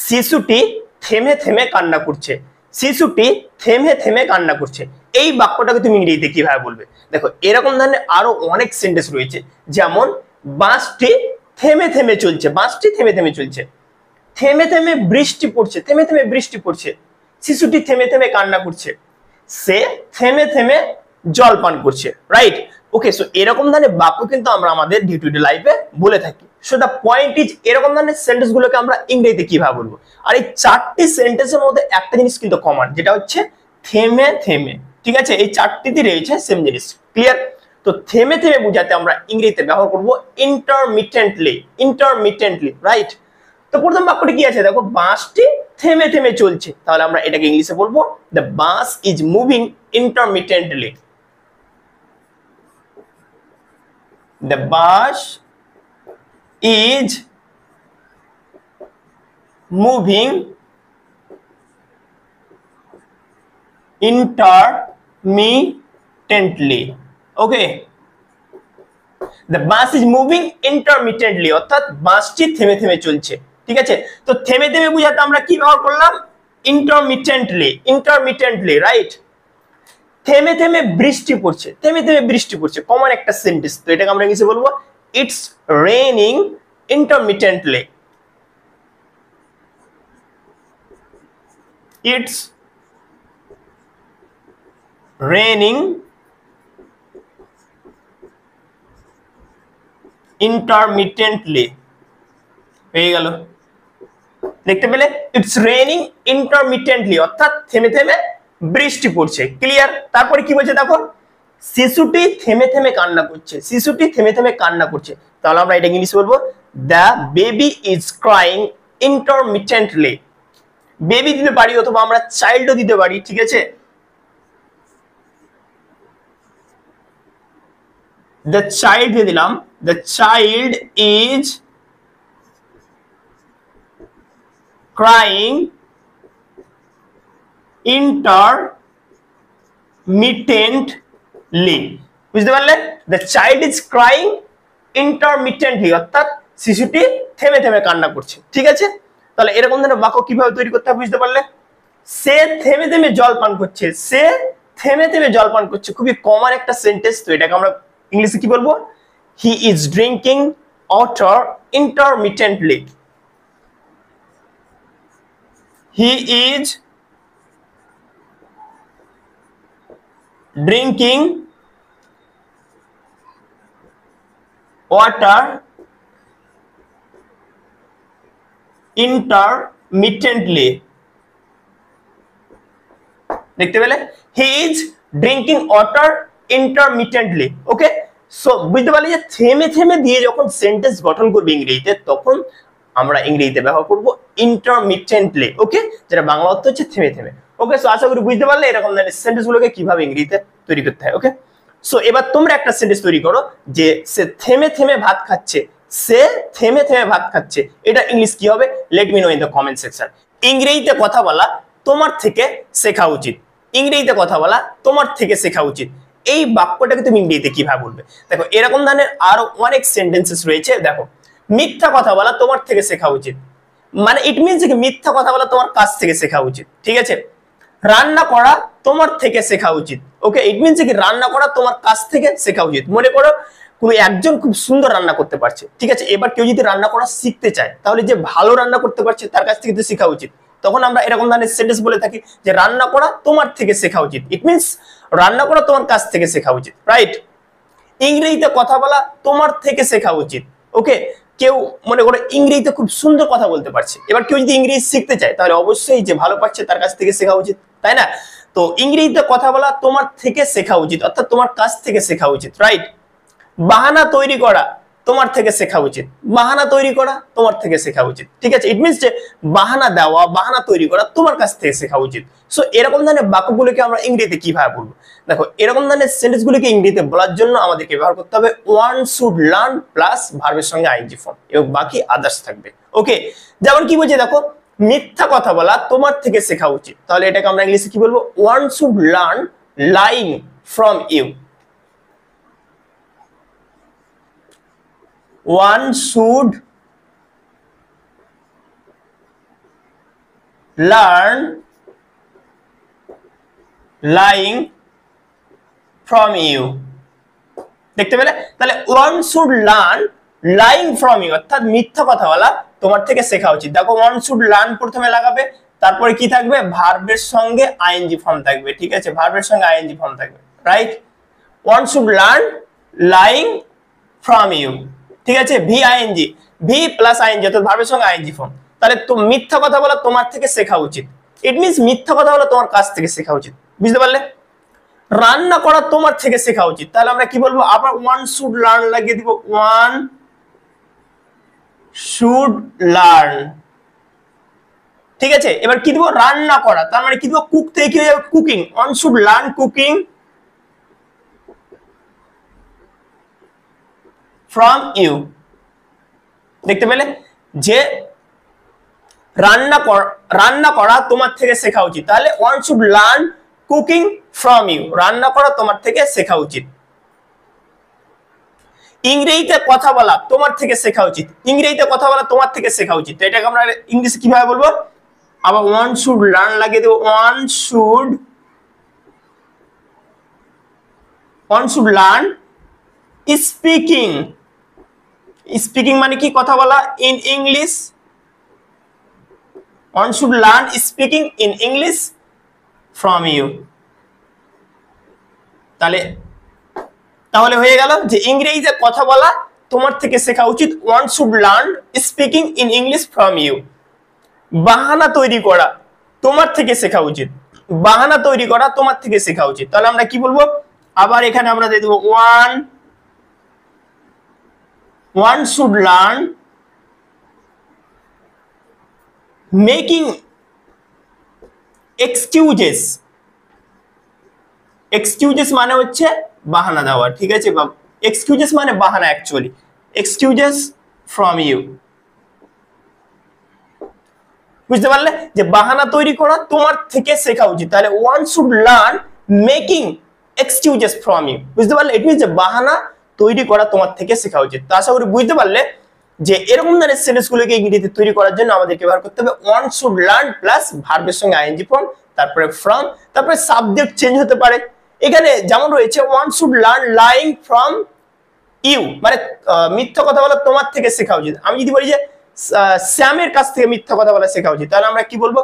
শিশুটি থেমে থেমে কান্না করছে। শিশুটি থেমে থেমে কান্না করছে, এই বাক্যটাকে তুমি ইংরেজিতে কিভাবে বলবে? দেখো এরকম ধরনের আরো অনেক সেন্টেন্স রয়েছে, যেমন বাসটি থেমে থেমে চলছে, বাসটি থেমে থেমে চলছে, থেমে থেমে বৃষ্টি পড়ছে, থেমে থেমে বৃষ্টি পড়ছে, শিশুটি থেমে থেমে কান্না করছে, সে থেমে থেমে জল পান করছে, রাইট? ওকে, সো এরকম ধরনের বাক্য কিন্তু আমরা আমাদের ডে টু ডে লাইফে বলে থাকি। সো দা পয়েন্ট ইজ, এরকম ধরনের সেন্টেন্স গুলোকে আমরা ইংরেজিতে কিভাবে বলবো? আর এই চারটি সেন্টেন্সের মধ্যে একটা জিনিস কিন্তু কমন, যেটা হচ্ছে থেমে থেমে। ঠিক আছে, এই চারটিতে রয়েছে সেম জিনিস। ক্লিয়ার? তো থেমে থেমে বোঝাতে আমরা ইংরেজিতে ব্যবহার করব ইন্টারমিটেন্টলি, ইন্টারমিটেন্টলি, রাইট? তো প্রথম বাক্যটি কি আছে দেখো, বাসটি থেমে থেমে চলছে, তাহলে আমরা এটাকে ইংলিশে বলবো the bus is moving ইন্টারমিটেন্টলি। The bus is moving intermittently. Okay, the bus is moving intermittently, অর্থাৎ বাসটি থেমে থেমে চলছে। ঠিক আছে, তো থেমে থেমে বোঝাতে আমরা কি ব্যবহার করলাম? ইন্টারমিটেন্টলি, ইন্টারমিটেন্টলি, রাইট? থেমে থেমে বৃষ্টি পড়ছে, থেমে থেমে বৃষ্টি পড়ছে, কমন একটা সেন্টেন্স, তো এটাকে আমরা ইংলিশে বলবো ইটস রেইনিং ইন্টারমিটেন্টলি। It's raining ইন্টারমিটেন্টলি। হয়ে গেল, দেখতে পেলে? ইটস রেইনিং ইন্টারমিটেন্টলি, অর্থাৎ থেমে থেমে বৃষ্টি পড়ছে। ক্লিয়ার? তারপরে কি বলছে দেখো, শিশুটি থেমে থেমে কান্না করছে, শিশুটি থেমে থেমে কান্না করছে, তাহলে আমরা এটা ইংলিশে বলবো the baby is crying ইন্টারমিটেন্টলি। Baby দিতে পারি, অথবা আমরা চাইল্ডও দিতে পারি। ঠিক আছে, দ্য চাইল্ড দিয়ে দিলাম, the child is crying intermittently, বুঝতে পারলে? the child is crying intermittently, অর্থাৎ শিশুটি থেমে থেমে কান্না করছে। ঠিক আছে, তাহলে এরকম ধরনের বাক্য কিভাবে তৈরি করতে হবে বুঝতে পারলে? সে থেমে থেমে জল পান করছে, সে থেমে থেমে জল পান করছে, খুবই কমন একটা সেন্টেন্স, তো এটাকে আমরা ইংলিশে কি বলবো? He is drinking water ইন্টারমিটেন্টলি। He is drinking water intermittently. দেখতে পেলে? He is drinking water intermittently. Okay, so বুঝতে পারলে যে থেমে থেমে দিয়ে যখন সেন্টেন্স গঠন করবে ইংরেজিতে, তখন আমরা ইংরেজিতে ব্যবহার করব ইন্টারমিটেন্টলি। ওকে, যেটা বাংলা অর্থ হচ্ছে থেমে থেমে। ওকে, সো আশা করি বুঝতে পারলে এরকম ধরনের সেন্টেন্স গুলোকে কিভাবে ইংরেজিতে তৈরি করতে হয়। ওকে, সো এবার তোমরা একটা সেন্টেন্স তৈরি করো যে সে থেমে থেমে ভাত খাচ্ছে, সে থেমে থেমে ভাত খাচ্ছে, এটা ইংলিশ কি হবে? Let me no in the comment section. ইংরেজিতে কথা বলা তোমার থেকে শেখা উচিত, ইংরেজিতে কথা বলা তোমার থেকে শেখা উচিত, এই বাক্যটাকে তুমি ইংরেজিতে কিভাবে বলবে? দেখো এরকম ধরনের আরো অনেক সেন্টেন্সেস রয়েছে। দেখো, মিথ্যা কথা বলা তোমার থেকে শেখা উচিত, মানে ইট মিনস যে মিথ্যা কথা বলা তোমার কাছ থেকে শেখা উচিত। ঠিক আছে, রান্না করা তোমার থেকে শেখা উচিত। ওকে, ইট মিনস যে রান্না করা তোমার কাছ থেকে শেখা উচিত। মনে করো কোনো একজন খুব সুন্দর রান্না করতে পারছে, ঠিক আছে, এবার কেউ যদি রান্না করা শিখতে চায়, তাহলে যে ভালো রান্না করতে পারছে তার কাছ থেকে তো শেখা উচিত। তখন আমরা এরকম ধরনের সেন্টেন্স বলে থাকি যে রান্না করা তোমার থেকে শেখা উচিত, ইট মিনস রান্না করা তোমার কাছ থেকে শেখা উচিত, রাইট? ইংরেজিতে কথা বলা তোমার থেকে শেখা উচিত। ওকে, কেউ মনে করো ইংরেজিতে খুব সুন্দর কথা বলতে পারছে, এবার কেউ যদি ইংরেজি শিখতে চায়, তাহলে অবশ্যই যে ভালো পারছে তার কাছ থেকে শেখা উচিত, তাই না? তো ইংরেজিতে কথা বলা তোমার থেকে শেখা উচিত, অর্থাৎ তোমার কাছ থেকে শেখা উচিত, রাইট? বাহানা তৈরি করা তোমার থেকে শেখা উচিত, বাহানা তৈরি করা তোমার থেকে শেখা উচিত। ঠিক আছে, ইট মিনস যে বাহানা দেওয়া, বাহানা তৈরি করা তোমার কাছ থেকে শেখা উচিত। সো এরকম ধরনের বাক্যগুলোকে আমরা ইংরেজিতে কিভাবে বলবো? দেখো, এরকম ধরনের সেন্টেন্সগুলোকে ইংরেজিতে বলার জন্য আমাদেরকে ব্যবহার করতে হবে ওয়ান শুড লার্ন প্লাস ভার্বের সঙ্গে আইএনজি ফর্ম এবং বাকি আদার্স থাকবে। ওকে, যেমন কি বলছে দেখো, মিথ্যা কথা বলা তোমার থেকে শেখা উচিত, তাহলে এটাকে আমরা ইংলিশে কি বলবো? One should learn lying from you. One should learn lying from you. দেখতে পেলে? তাহলে one should learn lying from you, অর্থাৎ মিথ্যা কথা বলা তোমার থেকে শেখা উচিত। দেখো ওয়ান শুড লার্ন প্রথমে লাগাবে, তারপরে কি থাকবে, ভার্বের সঙ্গে আইএনজি ফর্ম থাকবে, ঠিক আছে, ভার্বের সঙ্গে আইএনজি ফর্ম থাকবে, right. One should learn lying from you, ঠিক আছে, V ING, V plus ING, অর্থাৎ ভার্বের সঙ্গে আইএনজি ফর্ম। তাহলে তো মিথ্যা কথা বলা তোমার থেকে শেখা উচিত, ইট মিনস মিথ্যা কথা বলা তোমার কাছ থেকে শেখা উচিত, বুঝতে পারলে? রান্না করা তোমার থেকে শেখা উচিত, তাহলে আমরা কি বলবো, আবার ওয়ান শুড লার্ন লাগিয়ে দিব, ওয়ান শুড লার্ন, ঠিক আছে। এবার কি দিব, রান্না করা, তার মানে কি দিব, কুক থেকে কি হয়ে যাবে, cooking, one should learn cooking from you. দেখতে পেলে যে রান্না করা তোমার থেকে শেখা উচিত, তাহলে one should learn cooking from you, রান্না করা তোমার থেকে শেখা উচিত। ইংরেজিতে কথা বলা তোমার থেকে শেখা উচিত, ইংরেজিতে কথা বলা তোমার থেকে শেখা উচিত, তো এটাকে আমরা ইংলিশে কিভাবে বলবো, আবার ওয়ান শুড লার্ন লাগিয়ে দেবো, one should learn speaking, speaking মানে কি, কথা বলা, in English, one should learn speaking in English from you. তাহলে হয়ে গেল যে ইংরেজিতে কথা বলা তোমার থেকে শেখা উচিত, one should learn speaking in English from you. বাহানা তৈরি করা তোমার থেকে শেখা উচিত, বাহানা তৈরি করা তোমার থেকে শেখা উচিত, তাহলে আমরা কি বলবো, আবার এখানে আমরা দিয়ে দেবো one should learn making excuses, excuses মানে হচ্ছে বাহানা দেওয়া, ঠিক আছে, বা এক্সকিউজেস মানে বাহানা, অ্যাকচুয়ালি এক্সকিউজেস ফ্রম ইউ, বুঝতে পারলে, যে বাহানা তৈরি করা তোমার থেকে শেখা উচিত, তাহলে one should learn making excuses from you, বুঝতে পারলে, ইট মিনস যে বাহানা তৈরি করা তোমার থেকে শেখা উচিত। তো আশা করি বুঝতে পারলে যে এরকম ধরনের সেন্টেন্সগুলোকে ইংরেজিতে তৈরি করার জন্য আমাদেরকে ব্যবহার করতে হবে ওয়ান শুড লার্ন প্লাস ভার্বের সঙ্গে আইএনজি ফর্ম, তারপরে ফ্রম, তারপরে সাবজেক্ট চেঞ্জ হতে পারে। এখানে যেমন রয়েছে one should learn lying from you, মানে মিথ্যা কথা বলা তোমার থেকে শেখা উচিত। আমি যদি বলি যে স্যামের কাছ থেকে মিথ্যা কথা বলা শেখা উচিত, তাহলে আমরা কি বলবো,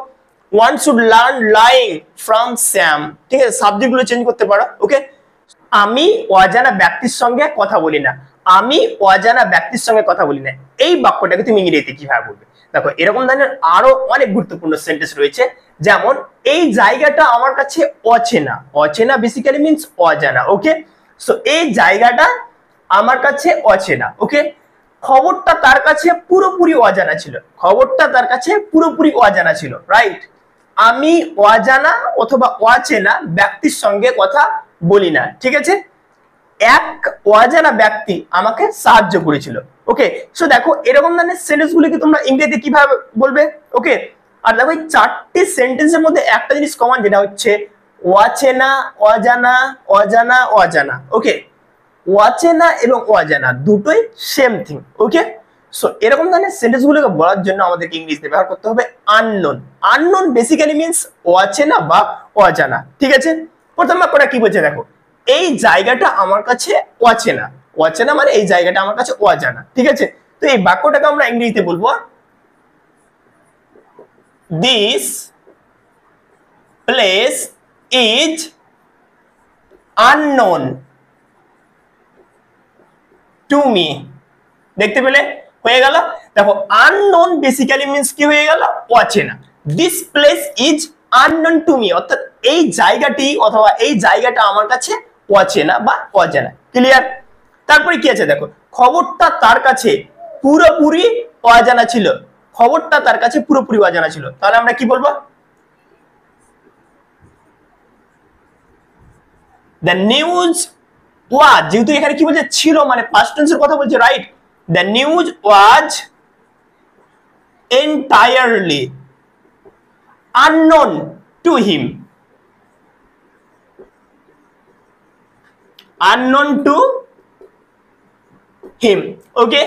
one should learn lying from Sam, ঠিক আছে, সাবজেক্ট গুলো চেঞ্জ করতে পারো, ওকে। আমি অজানা ব্যক্তির সঙ্গে কথা বলি না, আমি অজানা ব্যক্তির সঙ্গে কথা বলি না, এই বাক্যটাকে তুমি ইংরেজিতে কিভাবে বলবে? দেখো এরকম ধরনের আরো অনেক গুরুত্বপূর্ণ সেন্টেন্স রয়েছে, যেমন এই জায়গাটা আমার কাছে অচেনা, অচেনা বেসিক্যালি মিন্স অজানা, ওকে। সো এই জায়গাটা আমার কাছে অচেনা, ওকে। খবরটা তার কাছে পুরোপুরি অজানা ছিল, খবরটা তার কাছে পুরোপুরি অজানা ছিল, রাইট। আমি অজানা অথবা অচেনা ব্যক্তির সঙ্গে কথা বলি না, ঠিক আছে। এক অজানা ব্যক্তি আমাকে সাহায্য করেছিল, ওকে। সো দেখো এরকম ধরনের সেন্টেন্স গুলিকে তোমরা ইংরেজিতে কিভাবে বলবে, ওকে। আর দেখো এই চারটি সেন্টেন্সের মধ্যে একটা জিনিস কমন, যেটা হচ্ছে অচেনা, অজানা, অজানা, অজানা, ওকে। অচেনা এবং অজানা দুটোই সেম থিং, ওকে। সো এরকম ধরনের সেন্টেন্স গুলোকে বলার জন্য আমাদেরকে ইংরেজিতে ব্যবহার করতে হবে আননোন। আননোন বেসিক্যালি মিন্স অচেনা বা অজানা, ঠিক আছে। প্রথম বাক্যটা কি বলছে দেখো, এই জায়গাটা আমার কাছে অচেনা, অচেনা মানে এই জায়গাটা আমার কাছে অজানা, ঠিক আছে। তো এই বাক্যটাকে আমরা ইংরেজিতে বলবো this place is unknown to me. দেখতে পেলে, হয়ে গেল। দেখো আননোন বেসিক্যালি মিন্স কি হয়ে গেল, অচেনা। This place is unknown to me, অর্থাৎ এই জায়গাটি অথবা এই জায়গাটা আমার কাছে অচেনা বা অজানা, ক্লিয়ার। তারপরে কি আছে দেখো, খবরটা তার কাছে পুরোপুরি অজানা ছিল, খবরটা তার কাছে পুরোপুরি অজানা ছিল, তাহলে আমরা কি বলবো, দ্য নিউজ ওয়াজ, যেহেতু এখানে কি বলছে ছিল মানে পাস্ট টেন্সের কথা বলছে, right. The news was entirely unknown to him, unknown to him, okay.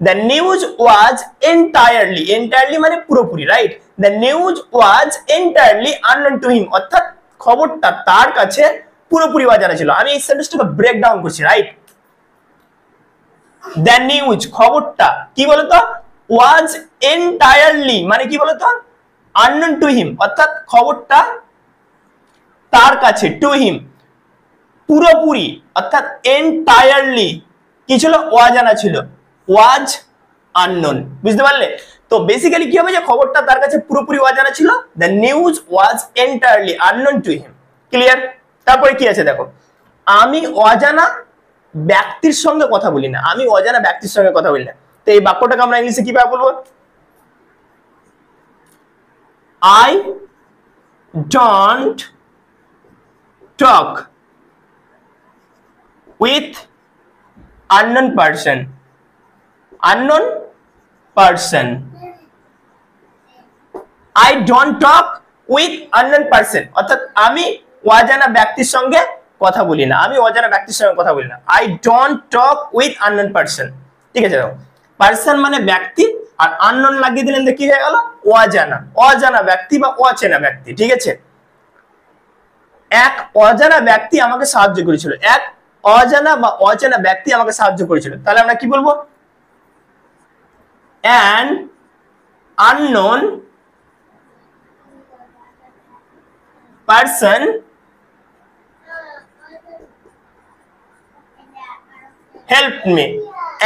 The news was entirely মানে পুরোপুরি, right? The news was entirely unknown to him, অর্থাৎ খবরটা তার কাছে পুরোপুরি অজানা ছিল। আমি এই সেন্টেন্সটাকে ব্রেক ডাউন করছি, রাইট? দ্য নিউজ খবরটা কি বলতো, ওয়াজ এন্টায়ারলি মানে কি বলতো, আননোন টু হিম, অর্থাৎ খবরটা তার কাছে, টু হিম পুরোপুরি, অর্থাৎ এন্টায়ারলি কি ছিল, অজানা ছিল, ওয়াজ আননোন। বুঝতে পারলে? তো বেসিক্যালি কি হবে, যে খবরটা তার কাছে পুরোপুরি অজানা ছিল, the news was entirely unknown to him. Clear? তারপরে কি আছে দেখো, আমি অজানা ব্যক্তির সঙ্গে কথা বলি না, আমি অজানা ব্যক্তির সঙ্গে কথা বলি না। তো এই বাক্যটাকে আমরা ইংলিশে কিভাবে বলবো? I don't talk with unknown person, unknown person, I don't talk with unknown person, অর্থাৎ আমি অজানা ব্যক্তির সঙ্গে কথা বলি না, আমি অজানা ব্যক্তির সঙ্গে কথা বলি না, I don't talk with unknown person। ঠিক আছে, দেখো পার্সন মানে ব্যক্তি, আর আননোন লাগিয়ে দিলেন তো কি হয়ে গেল, অজানা, অজানা ব্যক্তি বা অচেনা ব্যক্তি। ঠিক আছে, এক অজানা ব্যক্তি আমাকে সাহায্য করেছিল, এক অজানা বা অচেনা ব্যক্তি আমাকে সাহায্য করেছিল। তাহলে আমরা কি বলবো, an unknown person helped me,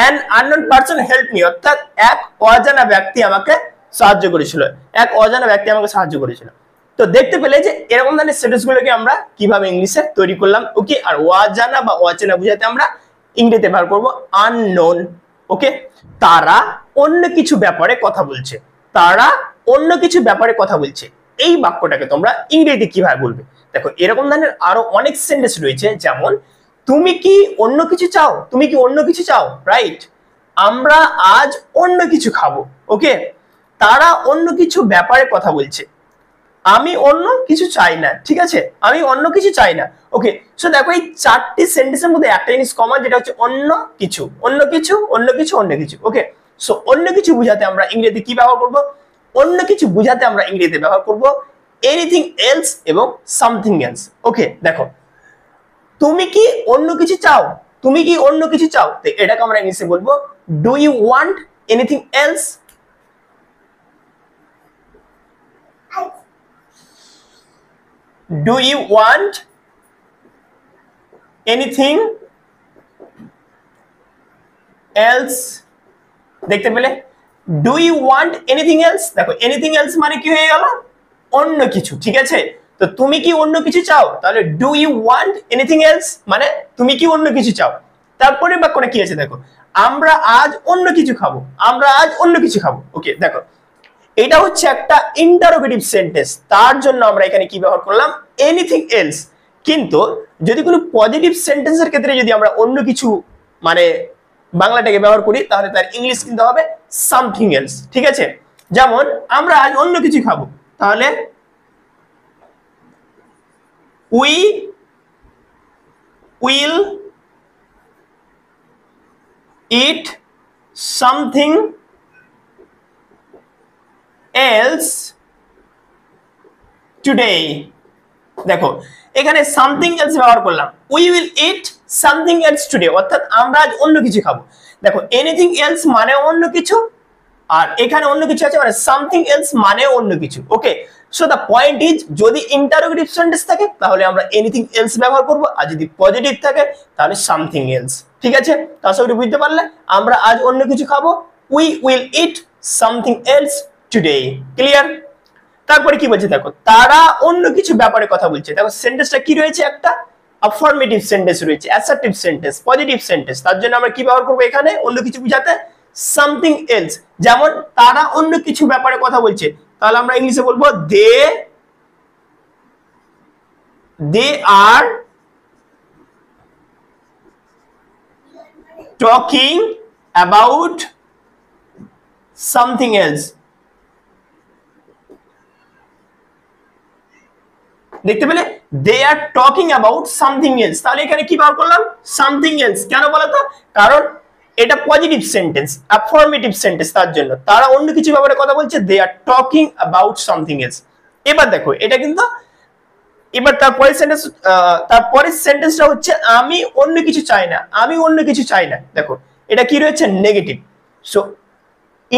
an unknown person helped me, অর্থাৎ এক অজানা ব্যক্তি আমাকে সাহায্য করেছিল, এক অজানা ব্যক্তি আমাকে সাহায্য করেছিল। তো দেখতে পেলে যে এরকম ধরনের সেন্টেন্স গুলোকে আমরা কিভাবে ইংলিশে তৈরি করলাম। ওকে, আর অজানা বা অচেনা বুঝাতে আমরা ইংরেজিতে ব্যবহার করব আননোন। ওকে, তারা অন্য কিছু ব্যাপারে কথা বলছে, তারা অন্য কিছু ব্যাপারে কথা বলছে, এই বাক্যটাকে তোমরা ইংরেজিতে কিভাবে বলবে? দেখো এরকম ধরনের আরো অনেক সেন্টেন্স রয়েছে, যেমন তুমি কি অন্য কিছু চাও, তুমি কি অন্য কিছু চাও, রাইট? আমরা আজ অন্য কিছু খাবো। ওকে, তারা অন্য কিছু ব্যাপারে কথা বলছে, আমি অন্য কিছু চাই না। ঠিক আছে, আমি অন্য কিছু চাই না। ওকে, সো দেখো এই চারটি সেন্টেন্সের মধ্যে একটা জিনিস কমন, যেটা হচ্ছে অন্য কিছু, অন্য কিছু, অন্য কিছু, অন্য কিছু। ওকে, সো অন্য কিছু বুঝাতে আমরা ইংরেজিতে কি ব্যবহার করব? অন্য কিছু বুঝাতে আমরা ইংরেজিতে ব্যবহার করব এনিথিং এলস এবং সামথিং এলস। ওকে, দেখো তুমি কি অন্য কিছু চাও, তুমি কি অন্য কিছু চাও, তো এটাকে আমরা ইংলিশে বলবো do you want anything else? Do you want anything else? দেখতে পেলে, do you want anything else? দেখো anything else মানে কি হয়ে গেল, অন্য কিছু। ঠিক আছে, তো তুমি কি অন্য কিছু চাও, তাহলে do you want anything else মানে তুমি কি অন্য কিছু চাও। তারপরে বাক্যটা কি আছে দেখো, আমরা আজ অন্য কিছু খাবো, আমরা আজ অন্য কিছু খাবো। ওকে, দেখো এটা হচ্ছে একটা ইন্টারোগেটিভ সেন্টেন্স, তার জন্য আমরা এখানে কি ব্যবহার করলাম, এনিথিং এলস। কিন্তু যদি কোনো পজিটিভ সেন্টেন্সের ক্ষেত্রে যদি আমরা অন্য কিছু মানে বাংলাটাকে ব্যবহার করি, তাহলে তার ইংলিশ কিন্তু হবে সামথিং এলস। ঠিক আছে, যেমন আমরা আজ অন্য কিছু খাবো, তাহলে we will it something else today। দেখো এখানে সামথিং এলস ব্যবহার করলাম, we will it something else today, অর্থাৎ আমরা আজ অন্য কিছু খাবো। দেখো এনিথিং এলস মানে অন্য কিছু, আর এখানে অন্য কিছু আছে মানে সামথিং এলস মানে অন্য কিছু। ওকে, সো দ্য পয়েন্ট ইজ, যদি ইন্টারোগেটিভ সেন্টেন্স থাকে তাহলে আমরা এনিথিং এলস ব্যবহার করব, আর যদি পজিটিভ থাকে তাহলে সামথিং এলস। ঠিক আছে, তার সঙ্গে বুঝতে পারলে আমরা আজ অন্য কিছু খাবো, we will it something else today. Clear? তারপরে কি বলছে দেখো, তারা অন্য কিছু ব্যাপারে কথা বলছে। দেখো সেন্টেন্সটা কি রয়েছে, একটা অ্যাফার্মেটিভ সেন্টেন্স রয়েছে, অ্যাসার্টিভ সেন্টেন্স, পজিটিভ সেন্টেন্স। তার জন্য আমরা কি ব্যবহার করব এখানে অন্য কিছু বোঝাতে সামথিং এলস। যেমন তারা অন্য কিছু ব্যাপারে কথা বলছে, তাহলে আমরা ইংলিশে বলবো they are talking about something else. দেখতে পেলে, they are talking about something else, তাহলে এখানে কি ব্যবহার করলাম, সামথিং এলস। কেন বলতো, কারণ এটা পজিটিভ সেন্টেন্স, অ্যাফার্মেটিভ সেন্টেন্স, তার জন্য তারা অন্য কিছু ব্যাপারে কথা বলছে, they are talking about something else. এবার দেখো এটা কিন্তু, এবার তারপরের সেন্টেন্সটা হচ্ছে আমি অন্য কিছু চাই না, আমি অন্য কিছু চাই না। দেখো এটা কি রয়েছে, নেগেটিভ। সো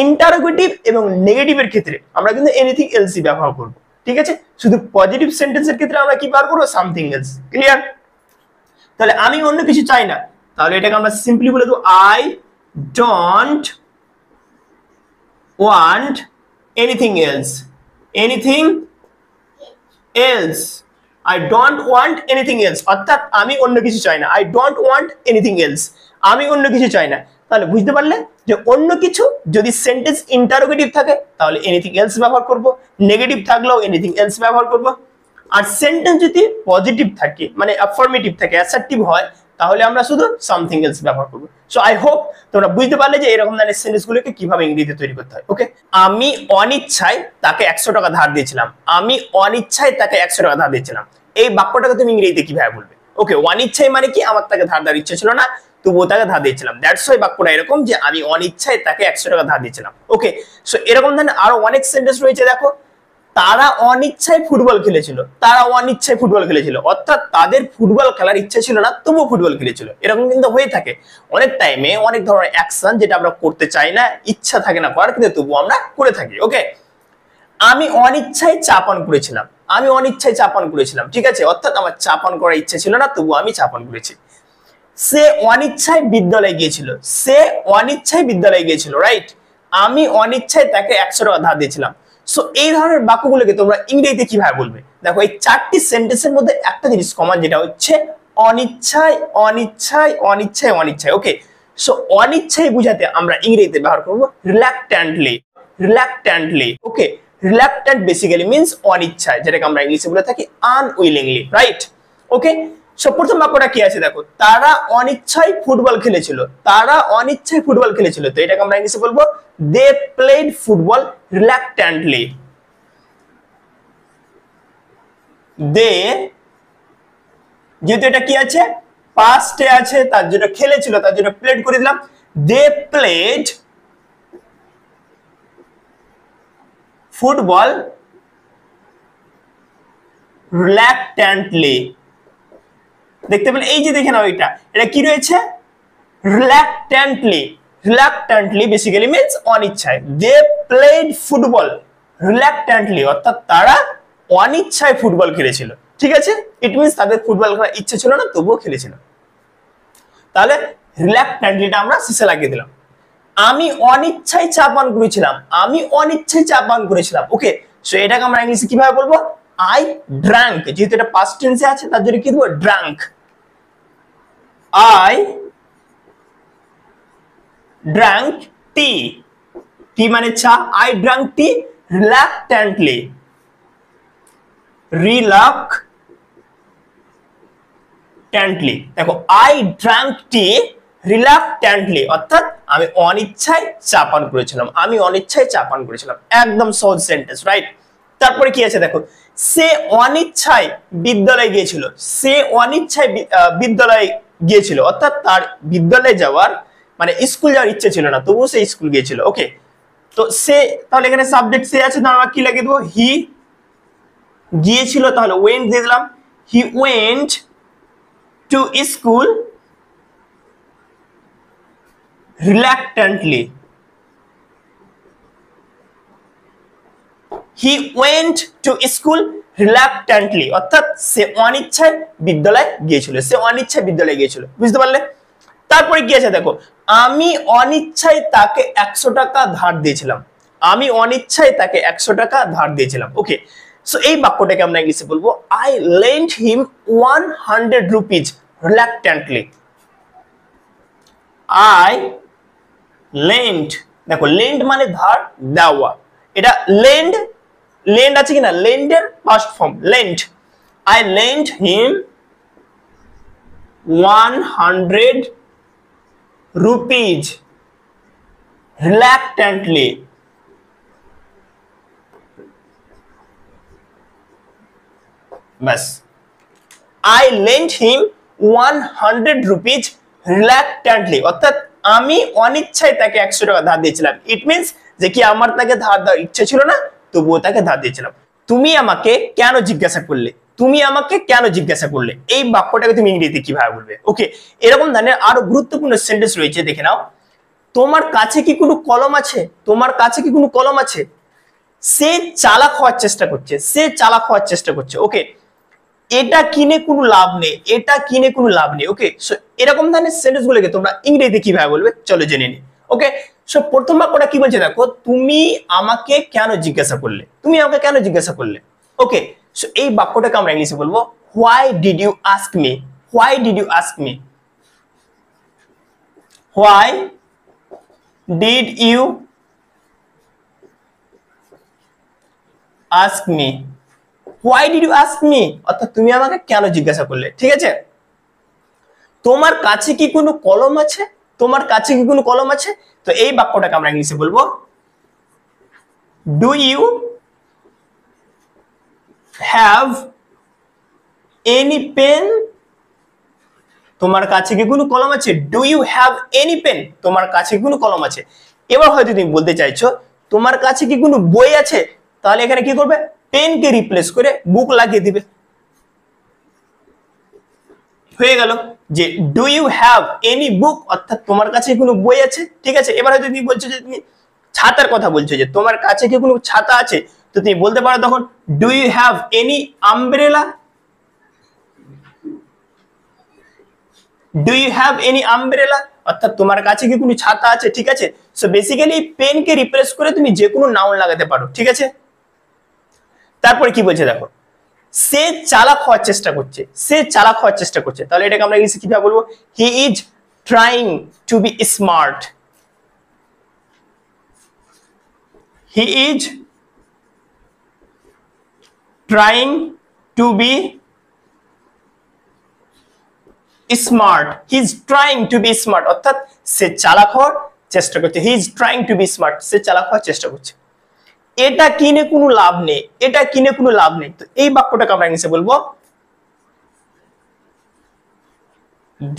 ইন্টারোগেটিভ এবং নেগেটিভের ক্ষেত্রে আমরা কিন্তু এনিথিং এলসই ব্যবহার করব, ঠিক আছে। শুধু পজিটিভ সেন্টেন্সের ক্ষেত্রে আমরা কি ব্যবহার করব, সামথিং এলস। ক্লিয়ার? তাহলে আমি অন্য কিছু চাই না, তাহলে এটাকে আমরা সিম্পলি বলে দেবো I don't want anything else. Anything else, I don't want anything else, অর্থাৎ আমি অন্য কিছু চাই না। I don't want anything else, আমি অন্য কিছু চাই না। তাহলে বুঝতে পারলে যে অন্য কিছু যদি সেন্টেন্স ইন্টারোগেটিভ থাকে তাহলে এনিথিং এলস ব্যবহার করব, নেগেটিভ থাকলেও এনিথিং এলস ব্যবহার করব। আর সেন্টেন্স যদি পজিটিভ থাকে মানে অ্যাফার্মেটিভ থাকে, অ্যাসার্টিভ হয়, তাহলে আমরা শুধু সামথিং এলস ব্যবহার করব। সো আই হোপ তোমরা বুঝতে পারলে যে এরকম ধরনের সেন্টেন্সগুলোকে কিভাবে ইংরেজিতে তৈরি করতে হয়। ওকে, আমি অনিচ্ছায় তাকে 100 টাকা ধার দিয়েছিলাম। আমি অনিচ্ছায় তাকে 100 টাকা ধার দিয়েছিলাম, এই বাক্যটাকে তুমি ইংরেজিতে কিভাবে বলবে? ওকে, অনিচ্ছায় মানে কি, আমার তাকে ধার দেওয়ার ইচ্ছে ছিল না, তবুও তাকে ধার দিয়েছিলাম। দ্যাটস ওয়াই বাক্যটা এরকম যে আমি অনিচ্ছায় তাকে 100 টাকা ধার দিয়েছিলাম। ওকে, সো এরকম ধরনের আরো অনেক সেন্টেন্স রয়েছে। দেখো, তারা অনিচ্ছায় ফুটবল খেলেছিল, তারা অনিচ্ছায় ফুটবল খেলেছিল, অর্থাৎ তাদের ফুটবল খেলার ইচ্ছা ছিল না তবুও ফুটবল খেলেছিল। এরকম কিন্তু হয়ে থাকে অনেক টাইমে, অনেক ধরনের অ্যাকশন যেটা আমরা করতে চাই না, ইচ্ছা থাকে না করার, কিন্তু তবুও আমরা করে থাকি। ওকে, আমি অনিচ্ছায় চা পান করেছিলাম, আমি অনিচ্ছায় চা পান করেছিলাম, ঠিক আছে, অর্থাৎ আমার চা পান করার ইচ্ছা ছিল না তবুও আমি চা পান করেছি। সে অনিচ্ছায় বিদ্যালয়ে গিয়েছিল, সে অনিচ্ছায় বিদ্যালয়ে গিয়েছিল, রাইট। আমি অনিচ্ছায় তাকে 100 টাকা ধার দিয়েছিলাম। সো এই ধরনের বাক্যগুলোকে তোমরা ইংরেজিতে কিভাবে বলবে? দেখো, এই 4টি সেন্টেন্সের মধ্যে একটা জিনিস কমন, যেটা হচ্ছে অনিচ্ছায়, অনিচ্ছায়, অনিচ্ছায়, অনিচ্ছায়। ওকে, সো অনিচ্ছায় বুঝাতে আমরা ইংরেজিতে ব্যবহার করব রিল্যাক্ট্যান্টলি, রিল্যাক্ট্যান্টলি। ওকে, রিল্যাক্ট্যান্ট বেসিক্যালি মিন্স অনিচ্ছায়, যেটাকে আমরা ইংলিশে বলে থাকি আনউইলিংলি, রাইট। ওকে, সো প্রথম বাক্যটা কি আছে দেখো, তারা অনিচ্ছায় ফুটবল খেলেছিল, তারা অনিচ্ছায় ফুটবল খেলেছিল, তো এটাকে আমরা ইংলিশে বলবো দে প্লেড ফুটবল রিল্যাক্ট্যান্টলি। দে, যেহেতু এটা কি আছে, পাস্টে আছে, তার জন্য খেলেছিল, তার জন্য প্লেড করে দিলাম। They played football reluctantly. দেখতে পেলে, এই যে দেখে নাও, এটা কি রয়েছে, রিল্যাক্ট্যান্টলি। রিল্যাক্ট্যান্টলি বেসিক্যালি মিন্স অনিচ্ছায়। দে প্লেড ফুটবল রিল্যাক্ট্যান্টলি, অর্থাৎ তারা অনিচ্ছায় ফুটবল খেলেছিল, ঠিক আছে। ইট মিন্স তাদের ফুটবল খেলার ইচ্ছে ছিল না তবুও খেলেছিল। তাহলে রিল্যাক্ট্যান্টলিটা আমরা শেষে লাগিয়ে দিলাম। আমি অনিচ্ছায় চা পান করেছিলাম, আমি অনিচ্ছায় চা পান করেছিলাম। ওকে, সো এটাকে আমরা ইংলিশে কিভাবে বলবো, আই ড্রাঙ্ক, যেহেতু এটা পাস্ট টেন্সে আছে তার জন্য কি দেবো, drank. I drank tea, tea মানে চা, I drank tea reluctantly, reluctantly। দেখো, I drank tea reluctantly, অর্থাৎ আমি অনিচ্ছায় চা পান করেছিলাম, আমি অনিচ্ছায় চা পান করেছিলাম। একদম সহজ সেন্টেন্স, রাইট। তারপরে কি আছে দেখো, সে অনিচ্ছায় বিদ্যালয়ে গিয়েছিল, সে অনিচ্ছায় বিদ্যালয়ে গিয়েছিল, অর্থাৎ তার বিদ্যালয়ে যাওয়ার মানে স্কুল যাওয়ার ইচ্ছে ছিল না তবুও সে স্কুল গিয়েছিল। ওকে, তো সে, তাহলে এখানে সাবজেক্ট সে আছে, তাহলে আমরা কি লাগিয়ে দেবো, হি। গিয়েছিল তাহলে ওয়েন্ট দিয়ে দিলাম, he went to school reluctantly, he went to school reluctantly, অর্থাৎ সে অনিচ্ছায় বিদ্যালয়ে গিয়েছিল, সে অনিচ্ছায় বিদ্যালয়ে গিয়েছিল। বুঝতে পারলে? তারপরে কি আছে দেখো, আমি অনিচ্ছায় তাকে 100 টাকা ধার দিয়েছিলাম, আমি অনিচ্ছায় তাকে 100 টাকা ধার দিয়েছিলাম। ওকে, সো এই বাক্যটাকে আমরা ইংলিশে বলবো I lent him 100 rupees reluctantly। I lent, দেখো lend মানে ধার দেওয়া, এটা lend, lend আছে কিনা, lend এর past form lent। I lent him 100 rupees reluctantly। Bus, I lent him 100 rupees reluctantly, অর্থাৎ আমি অনিচ্ছায় তাকে 100 টাকা ধার দিয়েছিলাম। ইট মিনস যে কি আমার তাকে ধার দেওয়ার ইচ্ছা ছিল না, তবুও তাকে ধার দিয়েছিলাম। তুমি আমাকে কেন জিজ্ঞাসা করলে, তুমি আমাকে কেন জিজ্ঞাসা করলে, এই বাক্যটাকে তুমি ইংরেজিতে কিভাবে বলবে? ওকে, এরকম ধরনের আরো গুরুত্বপূর্ণ সেন্টেন্স রয়েছে, দেখে নাও। তোমার কাছে কি কোনো কলম আছে, তোমার কাছে কি কোনো কলম আছে? সে চালাক হওয়ার চেষ্টা করছে, সে চালাক হওয়ার চেষ্টা করছে। ওকে, এটা কিনে কোনো লাভ নেই, এটা কিনে কোনো লাভ নেই। ওকে, সো এরকম ধরনের সেন্টেন্স গুলোকে তোমরা ইংরেজিতে কিভাবে বলবে চলো জেনে নি। ওকে, সো প্রথম বাক্যটা কি বলছে দেখো, তুমি আমাকে কেন জিজ্ঞাসা করলে, তুমি আমাকে কেন জিজ্ঞাসা করলে। ওকে, সো এই বাক্যটাকে আমরা ইংলিশে বলবো why did you ask me, why did you ask me, why did you ask me, why did you ask me অর্থাৎ তুমি আমাকে কেন জিজ্ঞাসা করলে। ঠিক আছে, তোমার কাছে কি কোনো কলম আছে, তোমার কাছে কি কোনো কলম আছে, তো এই বাক্যটাকে আমরা ইংলিশে বলবো do you have any pen, তোমার কাছে কি কোনো কলম আছে, do you have any pen, তোমার কাছে কি কোনো কলম আছে। এবার হয়তো তুমি বলতে চাইছো তোমার কাছে কি কোনো বই আছে, তাহলে এখানে কি করবে, পেনকে রিপ্লেস করে বুক লাগিয়ে দিবে, হয়ে গেল যে do you have any book অর্থাৎ তোমার কাছে কোনো বই আছে। ঠিক আছে, এবার হয়তো তুমি বলছো যে তুমি ছাতার কথা বলছো, যে তোমার কাছে কি কোনো ছাতা আছে, তো তুমি বলতে পারো তখন do you have any umbrella, do you have any umbrella অর্থাৎ তোমার কাছে কি কোনো ছাতা আছে। ঠিক আছে, সো বেসিক্যালি পেনকে রিপ্লেস করে তুমি যে কোনো নাউন লাগাতে পারো। ঠিক আছে, তারপরে কি বলছে দেখো, সে চালাক হওয়ার চেষ্টা করছে, সে চালাক হওয়ার চেষ্টা করছে, তাহলে এটাকে আমরা ইংলিশে কিভাবে বলবো, he is trying to be smart, he is trying to be smart, he is trying to be smart অর্থাৎ সে চালাক হওয়ার চেষ্টা করছে, he is trying to be smart, সে চালাক হওয়ার চেষ্টা করছে। এটা কিনে কোনো লাভ নেই, এটা কিনে কোনো লাভ নেই, তো এই বাক্যটাকে আমরা ইংলিশে বলবো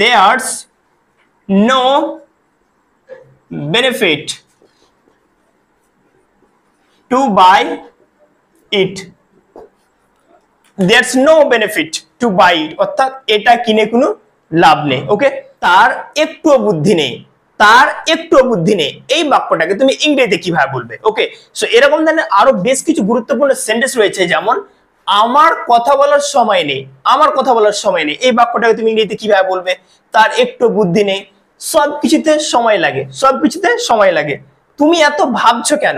there's no benefit to buy it, there's no benefit to buy it অর্থাৎ এটা কিনে কোনো লাভ নেই। ওকে, তার একটুও বুদ্ধি নেই, তার একটুও বুদ্ধি নেই, এই বাক্যটাকে তুমি ইংরেজিতে কিভাবে বলবে। ওকে, সো এরকম ধরনের আরো বেশ কিছু গুরুত্বপূর্ণ সেন্টেন্স রয়েছে, যেমন আমার কথা বলার সময় নেই, আমার কথা বলার সময় নেই, এই বাক্যটাকে তুমি ইংরেজিতে কিভাবে বলবে, তার একটু বুদ্ধি নেই, সবকিছুতে সময় লাগে, সবকিছুতে সময় লাগে, তুমি এত ভাবছো কেন,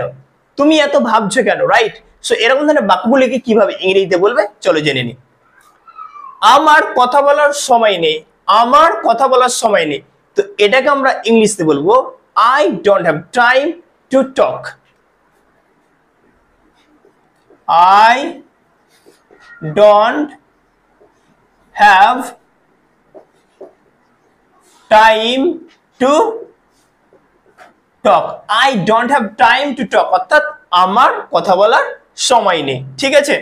তুমি এত ভাবছো কেন, রাইট। সো এরকম ধরনের বাক্যগুলিকে কিভাবে ইংরেজিতে বলবে চলো জেনে নি। আমার কথা বলার সময় নেই, আমার কথা বলার সময় নেই, তো এটাকে আমরা ইংলিশে বলবো I don't have time to talk, I don't have time to talk, I don't have time to টক অর্থাৎ আমার কথা বলার সময় নেই। ঠিক আছে,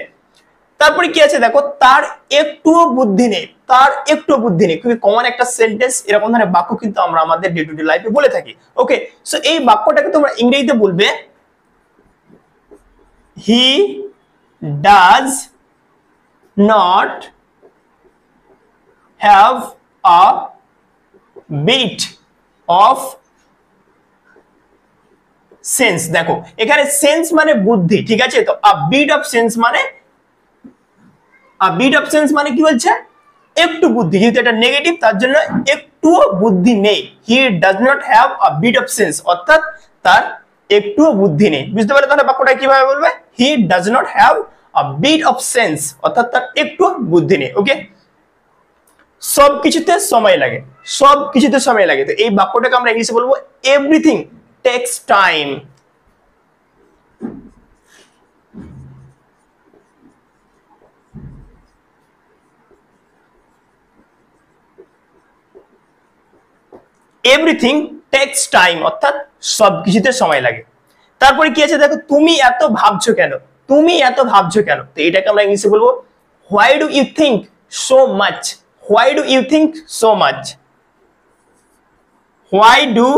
তারপরে কি আছে দেখো, তার একটুও বুদ্ধি নেই, তার একটু বুদ্ধি নেই, খুবই কমন একটা সেন্টেন্স, এরকম ধরনের বাক্য কিন্তু আমরা আমাদের ডে টু ডে লাইফে বলে থাকি। ওকে, সো এই বাক্যটাকে তোমরা ইংরেজিতে বলবে he does not have a bit of sense. দেখো এখানে সেন্স মানে বুদ্ধি, ঠিক আছে, তো আ বিট অফ সেন্স মানে, আ বিট অফ সেন্স মানে কি বলছে, একটু বুদ্ধি, যেহেতু এটা নেগেটিভ তার জন্য একটুও বুদ্ধি নেই, he does not have a bit of sense অর্থাৎ তার একটুও বুদ্ধি নেই। বুঝতে পারলে তাহলে বাক্যটা কিভাবে বলবে, he does not have a bit of sense অর্থাৎ তার একটু বুদ্ধি নেই। ওকে, সবকিছুতে সময় লাগে, সবকিছুতে সময় লাগে, তো এই বাক্যটাকে আমরা ইংলিশে বলবো everything tax time, everything tax time অর্থাৎ সবকিছুতে সময় লাগে। তারপরে কি আছে দেখো, তুমি এত ভাবছো কেন, তুমি এত ভাবছো কেন, তো এটাকে আমরা ইংলিশে বলবো why do you think so much, why do you think so much, why do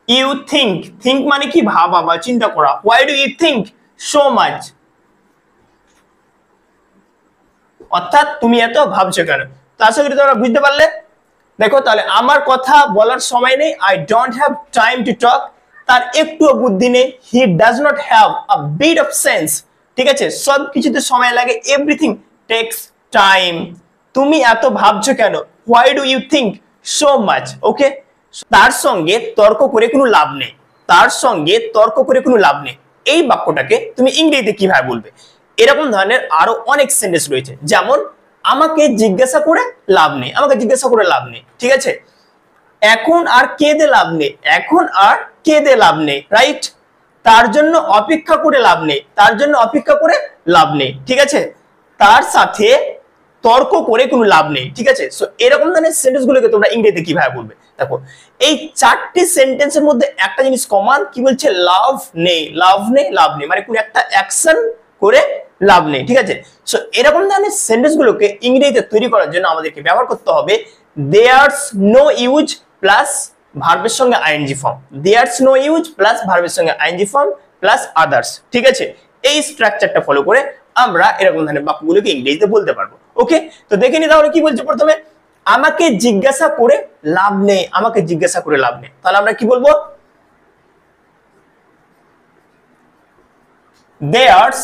you think, think মানে কি ভাবা বা চিন্তা করা, why do you think so much, অর্থাৎ তুমি এত ভাবছো কেন। তো আশা করি তোমরা বুঝতে পারলে। দেখো তাহলে আমার কথা বলার সময় নেই, I don't have time to talk, তার একটুও বুদ্ধি নেই, he does not have a bit of sense, ঠিক আছে, সব কিছুতে সময় লাগে, এভরিথিং টেকস টাইম। তুমি এত ভাবছো কেন, why do you think so much, okay. তার সঙ্গে তর্ক করে কোনো লাভ নেই, তার সঙ্গে তর্ক করে কোনো লাভ নেই, এই বাক্যটাকে তুমি ইংরেজিতে কিভাবে বলবে? এরকম ধরনের আরো অনেক সেন্টেন্স রয়েছে, যেমন আমাকে জিজ্ঞাসা করে লাভ নেই, আমাকে জিজ্ঞাসা করে লাভ নেই, ঠিক আছে। এখন আর কেঁদে লাভ নেই, এখন আর কেঁদে লাভ নেই, রাইট। তার জন্য অপেক্ষা করে লাভ নেই, তার জন্য অপেক্ষা করে লাভ নেই, ঠিক আছে। তার সাথে তর্ক করে কোনো লাভ নেই, ঠিক আছে। সো এরকম ধরনের সেন্টেন্স গুলোকে তোমরা ইংরেজিতে কিভাবে বলবে? দেখো এই চারটি সেন্টেন্সের মধ্যে একটা জিনিস কমন, কি বলছে? লাভ নেই, লাভ নেই, লাভ নেই, মানে কোনো একটা অ্যাকশন করে লাভ নেই, ঠিক আছে। সো এরকম ধরনের সেন্টেন্স গুলোকে ইংরেজিতে তৈরি করার জন্য আমাদেরকে ব্যবহার করতে হবে দেয়ারস নো ইউজ প্লাস ভার্বের সঙ্গে ING form, there's no use plus ভার্বের সঙ্গে আইএনজি ফর্ম প্লাস আদার্স, ঠিক আছে। এই স্ট্রাকচারটা ফলো করে আমরা এরকম ধরনের বাক্যগুলোকে ইংরেজিতে বলতে পারবো, ওকে। তো দেখে নি তাহলে কি বলছে প্রথমে, আমাকে জিজ্ঞাসা করে লাভ নেই, আমাকে জিজ্ঞাসা করে লাভ নেই, তাহলে আমরা কি বলবো? দেয়ারস,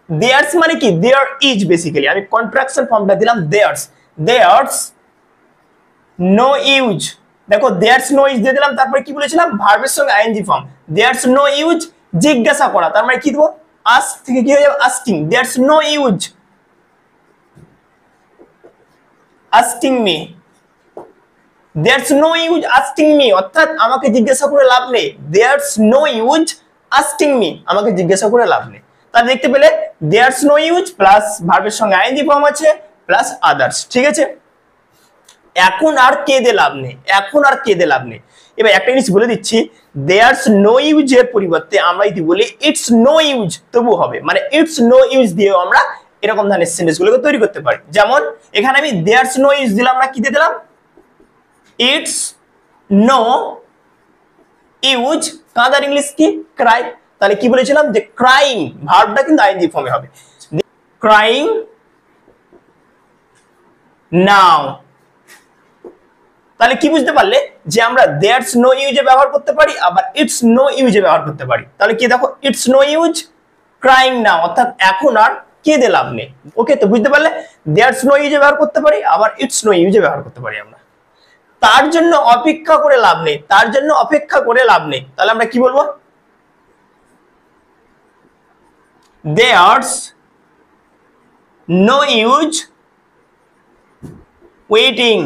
দেয়ারস মানে কি? দেয়ার ইজ, বেসিক্যালি আমি কন্ট্রাকশন ফর্মটা দিলাম দেয়ারস, দেয়ারস নো ইউজ, দেখো দেয়ারস নো ইউজ দিয়ে দিলাম, তারপরে কি বলেছিলাম? ভার্বের সঙ্গে ING form, there's no use জিজ্ঞাসা করা, তার মানে কি দেবো? আস্ক থেকে কি হয়ে যাবে? Asking, there's no use asking me, there's no use asking me, অর্থাৎ আমাকে জিজ্ঞাসা করে লাভ নেই, there's no use asking me, আমাকে জিজ্ঞাসা করে লাভ নেই। তাহলে দেখতে পেলে দেয়ারস নো ইউজ প্লাস ভার্বের সঙ্গে আইএনজি ফর্ম আছে প্লাস আদার্স, ঠিক আছে। এখন আর কেঁদে লাভ নেই, এখন আর কেঁদে লাভ নেই। এবার একটা জিনিস বলে দিচ্ছি, দেয়ারস নো ইউজ এর পরিবর্তে আমরা যদি বলি ইটস নো ইউজ, তবু হবে, মানে ইটস নো ইউজ দিয়েও আমরা এরকম ধরনের সেন্টেন্স গুলোকে তৈরি করতে পারি। যেমন এখানে আমি দেয়ারস নো ইউজ দিলাম, আমরা কি দিয়ে দিলাম? ইটস নো ইউজ, কাঁদার ইংলিশ কি? ক্রাই, তাহলে কি বলেছিলাম? যে ক্রাইং, ভার্বটা কিন্তু আইএনজি ফর্মে হবে, ক্রাইং নাও। তাহলে কি বুঝতে পারলে যে আমরা দেয়ারস নো ইউজে ব্যবহার করতে পারি, আবার ইটস নো ইউজে ব্যবহার করতে পারি। তাহলে কি দেখো, ইটস নো ইউজ ক্রাইং নাও, অর্থাৎ এখন আর কেঁদে লাভ নেই, ওকে। তো বুঝতে পারলে দেয়ারস নো ইউজে ব্যবহার করতে পারি, আবার ইটস নো ইউজে ব্যবহার করতে পারি আমরা। তার জন্য অপেক্ষা করে লাভ নেই, তার জন্য অপেক্ষা করে লাভ নেই, তাহলে আমরা কি বলবো? There's no use waiting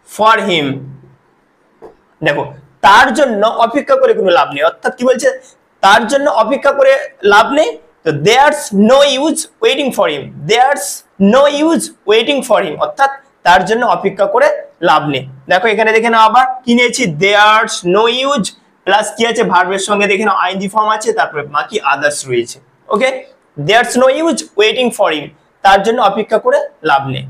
for him, দেখো তার জন্য অপেক্ষা করে কোনো লাভ নেই, অর্থাৎ কি বলছে? তার জন্য অপেক্ষা করে লাভ নেই, তো there's no use waiting for him, there's no use waiting for him, অর্থাৎ তার জন্য অপেক্ষা করে লাভ নেই। দেখো এখানে দেখে নাও, আবার কি নিয়েছি? দেয়ারস নো ইউজ প্লাস কি আছে? ভার্বের সঙ্গে দেখে নাও আইএনজি ফর্ম আছে, তারপরে বাকি আদার্স রয়েছে, okay. There's no use waiting for him, তার জন্য অপেক্ষা করে লাভ নেই।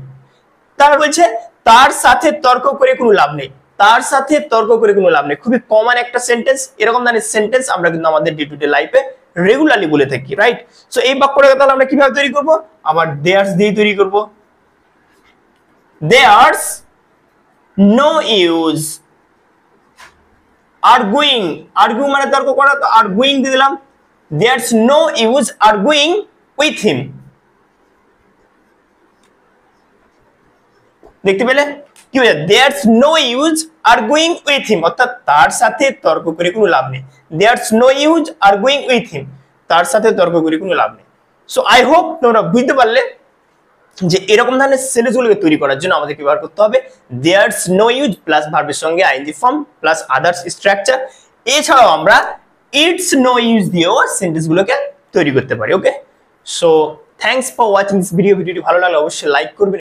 তার বলছে তার সাথে তর্ক করে কোনো লাভ নেই, তার সাথে তর্ক করে কোনো লাভ নেই, খুবই কমন একটা সেন্টেন্স। এরকম ধরনের সেন্টেন্স আমরা কিন্তু আমাদের ডে টু ডে লাইফে রেগুলারলি বলে থাকি, রাইট। সো এই বাক্যটাকে তাহলে আমরা কিভাবে তৈরি করব? আবার দেয়ারস দিয়ে তৈরি করব, there's no use arguing, arguing মানে তর্ক করা, তো আর্গুইং দিয়ে দিলাম, there's no use arguing with him, দেখতে পেলে কি হয়ে যায়? There's no use arguing with him, অর্থাৎ তার সাথে তর্ক করে কোনো লাভ নেই, there's no use arguing with him, তার সাথে তর্ক করে কোনো লাভ নেই। সো আই হোপ তোমরা বুঝতে পারলে যে এরকম ধরনের সেন্টেন্সগুলোকে তৈরি করার জন্য আমাদের কি ব্যবহার করতে হবে? দেয়ারস নো ইউজ প্লাস ভার্বের সঙ্গে ING form plus others structure. এছাড়াও আমরা ইটস নো ইউজ দিয়েও সেন্টেন্সগুলোকে তৈরি করতে পারি, okay. So thanks for watching this video. ভিডিওটি ভালো লাগলে অবশ্যই লাইক করবেন।